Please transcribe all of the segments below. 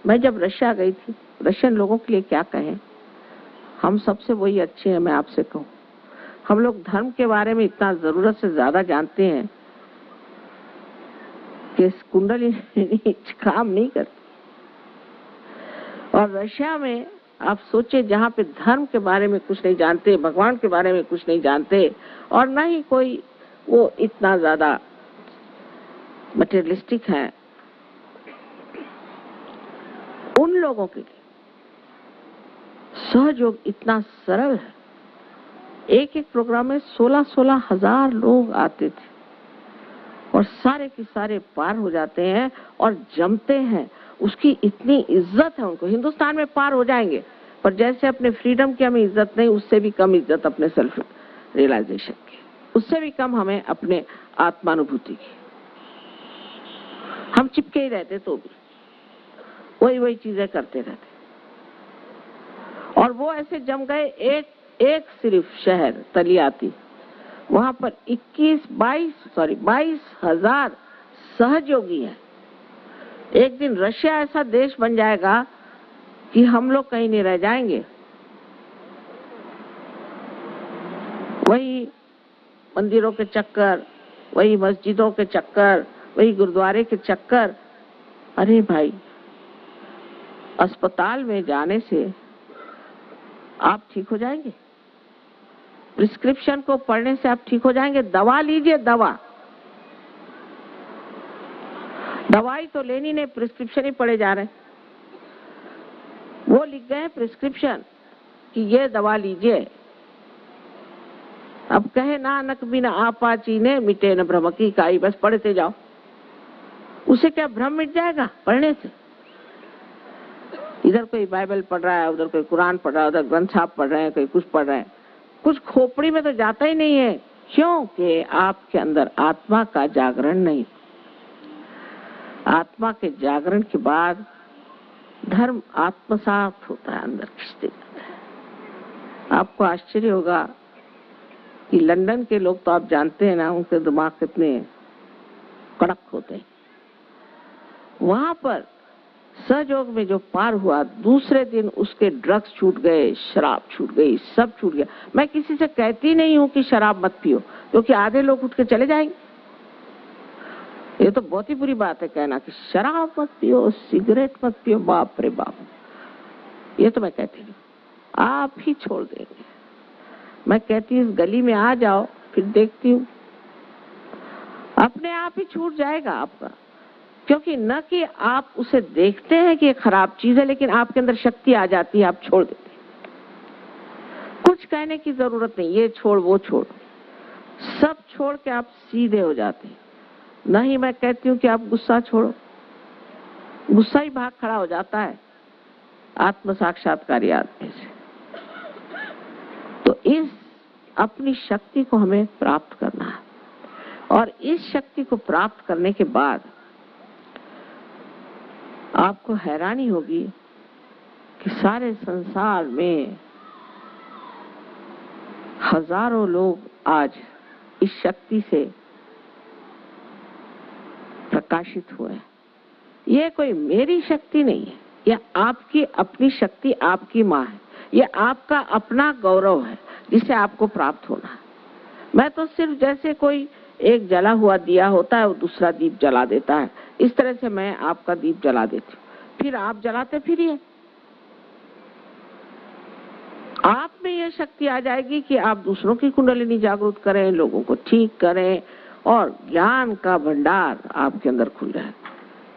मैं जब रशिया गई थी, रशियन लोगों के लिए क्या कहें, हम सबसे वही अच्छे हैं। मैं आपसे कहूँ, हम लोग धर्म के बारे में इतना जरूरत से ज्यादा जानते हैं कि कुंडली काम नहीं करती। और रशिया में आप सोचे, जहाँ पे धर्म के बारे में कुछ नहीं जानते, भगवान के बारे में कुछ नहीं जानते, और ना ही कोई वो इतना ज्यादा मटेरियलिस्टिक है, उन लोगों के लिए सहयोग इतना सरल है। एक एक प्रोग्राम में 16-16 हजार लोग आते थे और सारे के सारे पार हो जाते हैं और जमते हैं। उसकी इतनी इज्जत है उनको। हिंदुस्तान में पार हो जाएंगे, पर जैसे अपने फ्रीडम की हमें इज्जत नहीं, उससे भी कम इज्जत अपने सेल्फ रियलाइजेशन की, उससे भी कम हमें अपने आत्मानुभूति की। हम चिपके ही रहते, तो भी वही चीजें करते रहते। और वो ऐसे जम गए, एक सिर्फ शहर तलियाती, वहां पर 22,000 सहयोगी हैं। एक दिन रशिया ऐसा देश बन जाएगा कि हम लोग कहीं नहीं रह जाएंगे। वही मंदिरों के चक्कर, वही मस्जिदों के चक्कर, वही गुरुद्वारे के चक्कर। अरे भाई, अस्पताल में जाने से आप ठीक हो जाएंगे, प्रिस्क्रिप्शन को पढ़ने से आप ठीक हो जाएंगे। दवा लीजिए, दवाई तो लेनी नहीं, प्रिस्क्रिप्शन ही पढ़े जा रहे हैं। वो लिख गए प्रिस्क्रिप्शन कि ये दवा लीजिए। अब कहे नानक बिन आपा चीने मिटे न भ्रम की काई, बस पढ़ते जाओ। उसे क्या भ्रम मिट जाएगा पढ़ने से? इधर कोई बाइबल पढ़ रहा है, उधर कोई कुरान पढ़ रहा है, उधर ग्रंथ साहब पढ़ रहे हैं, कोई कुछ पढ़ रहे हैं, कुछ खोपड़ी में तो जाता ही नहीं है। क्योंकि आपके अंदर आत्मा का जागरण नहीं। आत्मा के जागरण के बाद धर्म आत्मसात होता है, अंदर खिंचते जाता है। आपको आश्चर्य होगा कि लंदन के लोग तो आप जानते हैं ना, उनके दिमाग कितने कड़क होते हैं। वहां पर सहयोग में जो पार हुआ, दूसरे दिन उसके ड्रग्स छूट गए, शराब छूट गई, सब छूट गया। मैं किसी से कहती नहीं हूं कि शराब मत पियो, क्योंकि आधे लोग उठ के चले जाएंगे। ये तो बहुत ही बुरी बात है कहना कि शराब मत पियो, सिगरेट मत पियो। बाप रे बाप, ये तो मैं कहती नहीं, आप ही छोड़ देंगे। मैं कहती हूँ इस गली में आ जाओ, फिर देखती हूँ अपने आप ही छूट जाएगा आपका। क्योंकि न कि आप उसे देखते हैं कि ये खराब चीज है, लेकिन आपके अंदर शक्ति आ जाती है, आप छोड़ देते हैं। कुछ कहने की जरूरत नहीं, ये छोड़ वो छोड़, सब छोड़ के आप सीधे हो जाते हैं। नहीं, मैं कहती हूँ कि आप गुस्सा छोड़ो, गुस्सा ही भाग खड़ा हो जाता है आत्म साक्षात्कार आदमी से। तो इस अपनी शक्ति को हमें प्राप्त करना है, और इस शक्ति को प्राप्त करने के बाद आपको हैरानी होगी कि सारे संसार में हजारों लोग आज इस शक्ति से प्रकाशित हुए। ये कोई मेरी शक्ति नहीं है, यह आपकी अपनी शक्ति, आपकी माँ है। यह आपका अपना गौरव है जिसे आपको प्राप्त होना है। मैं तो सिर्फ जैसे कोई एक जला हुआ दिया होता है, वो दूसरा दीप जला देता है, इस तरह से मैं आपका दीप जला देती हूँ, फिर आप जलाते फिरिए। आप में यह शक्ति आ जाएगी कि आप दूसरों की कुंडलिनी जागृत करें, लोगों को ठीक करें, और ज्ञान का भंडार आपके अंदर खुल जाए,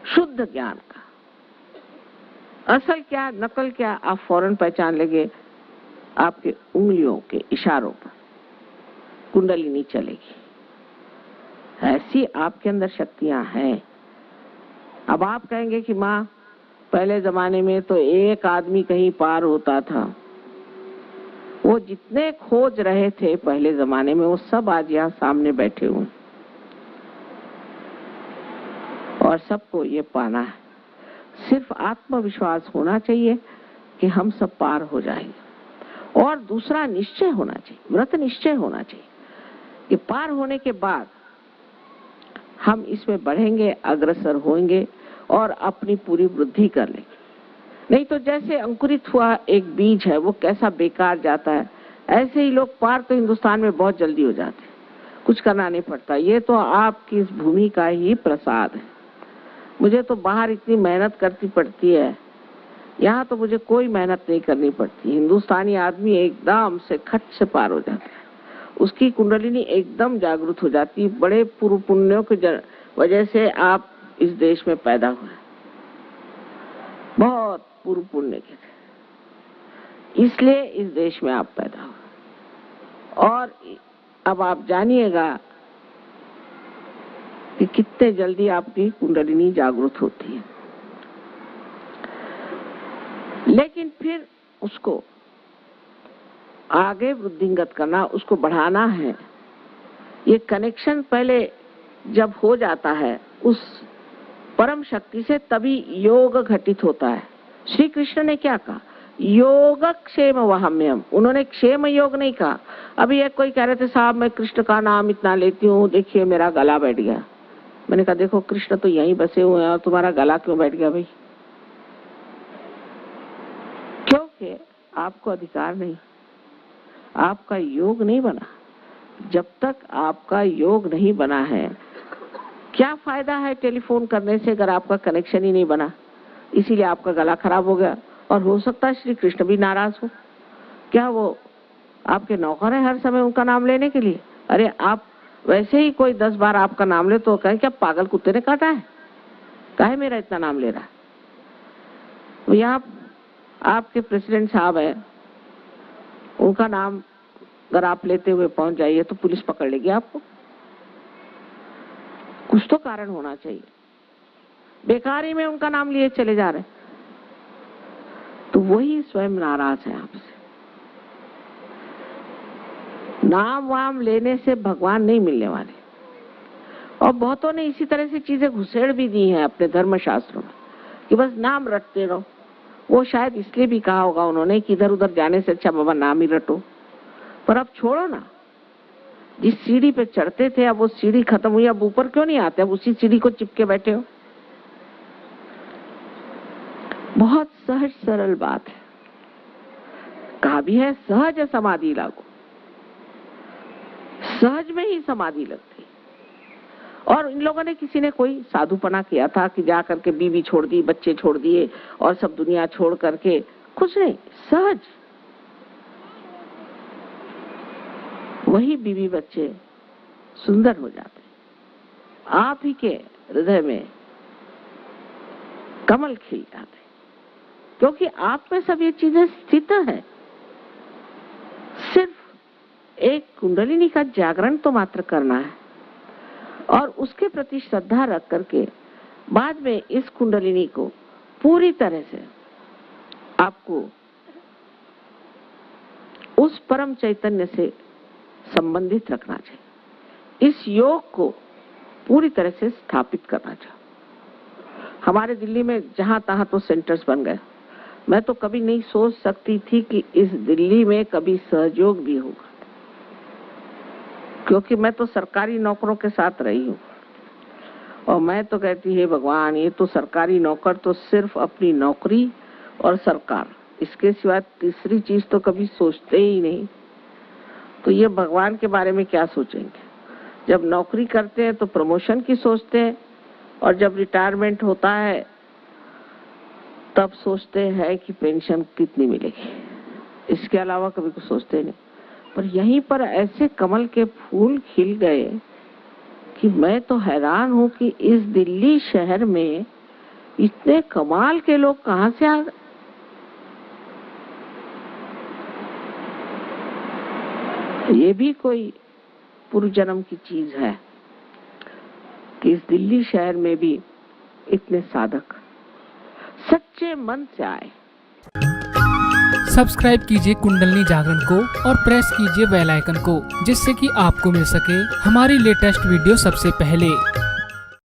शुद्ध ज्ञान का। असल क्या नकल क्या आप फौरन पहचान लेंगे। आपके उंगलियों के इशारों पर कुंडलिनी चलेगी। ऐसी आपके अंदर शक्तियां हैं। अब आप कहेंगे कि माँ, पहले जमाने में तो एक आदमी कहीं पार होता था। वो जितने खोज रहे थे पहले जमाने में, वो सब आज यहाँ सामने बैठे हुए, और सबको ये पाना है। सिर्फ आत्मविश्वास होना चाहिए कि हम सब पार हो जाएंगे, और दूसरा निश्चय होना चाहिए, व्रत निश्चय होना चाहिए कि पार होने के बाद हम इसमें बढ़ेंगे, अग्रसर होंगे और अपनी पूरी वृद्धि कर लेंगे। नहीं तो जैसे अंकुरित हुआ एक बीज है वो कैसा बेकार जाता है, ऐसे ही लोग पार तो हिंदुस्तान में बहुत जल्दी हो जाते हैं, कुछ करना नहीं पड़ता। ये तो आपकी इस भूमि का ही प्रसाद है। मुझे तो बाहर इतनी मेहनत करनी पड़ती है, यहाँ तो मुझे कोई मेहनत नहीं करनी पड़ती। हिंदुस्तानी आदमी एकदम से खट से पार हो जाता है, उसकी कुंडलिनी एकदम जागृत हो जाती है। बड़े पूर्व पुण्यों की वजह से आप इस देश में पैदा हुए, बहुत पूर्व पुण्य के थे, इसलिए इस देश में आप पैदा हुए। और अब आप जानिएगा कि कितने जल्दी आपकी कुंडलिनी जागृत होती है। लेकिन फिर उसको आगे वृद्धिंगत करना, उसको बढ़ाना है। ये कनेक्शन पहले जब हो जाता है उस परम शक्ति से, तभी योग घटित होता है। श्री कृष्ण ने क्या कहा? योग क्षेम वहम्यम। उन्होंने क्षेम योग नहीं कहा। अभी एक कोई कह रहे थे साहब मैं कृष्ण का नाम इतना लेती हूँ, देखिए मेरा गला बैठ गया। मैंने कहा देखो कृष्ण तो यहीं बसे हुए हैं और तुम्हारा गला क्यों बैठ गया भाई? क्योंकि आपको अधिकार नहीं, आपका योग नहीं बना। जब तक आपका योग नहीं बना है, क्या फायदा है टेलीफोन करने से अगर आपका कनेक्शन ही नहीं बना? इसीलिए आपका गला खराब हो गया। और हो सकता है श्री कृष्ण भी नाराज हो। क्या वो आपके नौकर है हर समय उनका नाम लेने के लिए? अरे आप वैसे ही कोई 10 बार आपका नाम ले तो कहे क्या पागल कुत्ते ने काटा है, काहे मेरा इतना नाम ले रहा है? तो यहाँ आपके प्रेसिडेंट साहब है, उनका नाम अगर आप लेते हुए पहुंच जाइए तो पुलिस पकड़ लेगी आपको। कुछ तो कारण होना चाहिए। बेकारी में उनका नाम लिए चले जा रहे, तो वही स्वयं नाराज है आपसे। नाम वाम लेने से भगवान नहीं मिलने वाले। और बहुतों ने इसी तरह से चीजें घुसेड़ भी दी हैं अपने धर्म शास्त्रों में कि बस नाम रटते रहो। वो शायद इसलिए भी कहा होगा उन्होंने कि इधर उधर जाने से अच्छा बाबा नाम ही रटो। पर अब छोड़ो ना, जिस सीढ़ी पे चढ़ते थे अब वो सीढ़ी खत्म हुई, अब ऊपर क्यों नहीं आते? अब उसी सीढ़ी को चिपके बैठे हो। बहुत सहज सरल बात है। कहा भी है सहज समाधि लागो, सहज में ही समाधि लगती। और इन लोगों ने, किसी ने कोई साधुपना किया था कि जा करके बीवी छोड़ दी, बच्चे छोड़ दिए और सब दुनिया छोड़ करके, कुछ नहीं, सहज वही बीवी बच्चे सुंदर हो जाते। आप ही के हृदय में कमल खिल जाते, क्योंकि आप में सब ये चीजें स्थित है। सिर्फ एक कुंडलिनी का जागरण तो मात्र करना है और उसके प्रति श्रद्धा रख करके बाद में इस कुंडलिनी को पूरी तरह से आपको उस परम चैतन्य से संबंधित रखना चाहिए। इस योग को पूरी तरह से स्थापित करना चाहिए। हमारे दिल्ली में जहां तहां तो सेंटर्स बन गए। मैं तो कभी नहीं सोच सकती थी कि इस दिल्ली में कभी सहयोग भी होगा, क्योंकि मैं तो सरकारी नौकरों के साथ रही हूँ। और मैं तो कहती है भगवान, ये तो सरकारी नौकर तो सिर्फ अपनी नौकरी और सरकार, इसके सिवा तीसरी चीज तो कभी सोचते ही नहीं। तो ये भगवान के बारे में क्या सोचेंगे? जब नौकरी करते हैं तो प्रमोशन की सोचते हैं, और जब रिटायरमेंट होता है तब सोचते हैं कि पेंशन कितनी मिलेगी। इसके अलावा कभी कुछ सोचते नहीं। पर यहीं पर ऐसे कमल के फूल खिल गए कि मैं तो हैरान हूं कि इस दिल्ली शहर में इतने कमाल के लोग कहां से आ गए। ये भी कोई पूर्व जन्म की चीज है कि इस दिल्ली शहर में भी इतने साधक सच्चे मन से आए। सब्सक्राइब कीजिए कुंडलिनी जागरण को और प्रेस कीजिए बेल आइकन को, जिससे कि आपको मिल सके हमारी लेटेस्ट वीडियो सबसे पहले।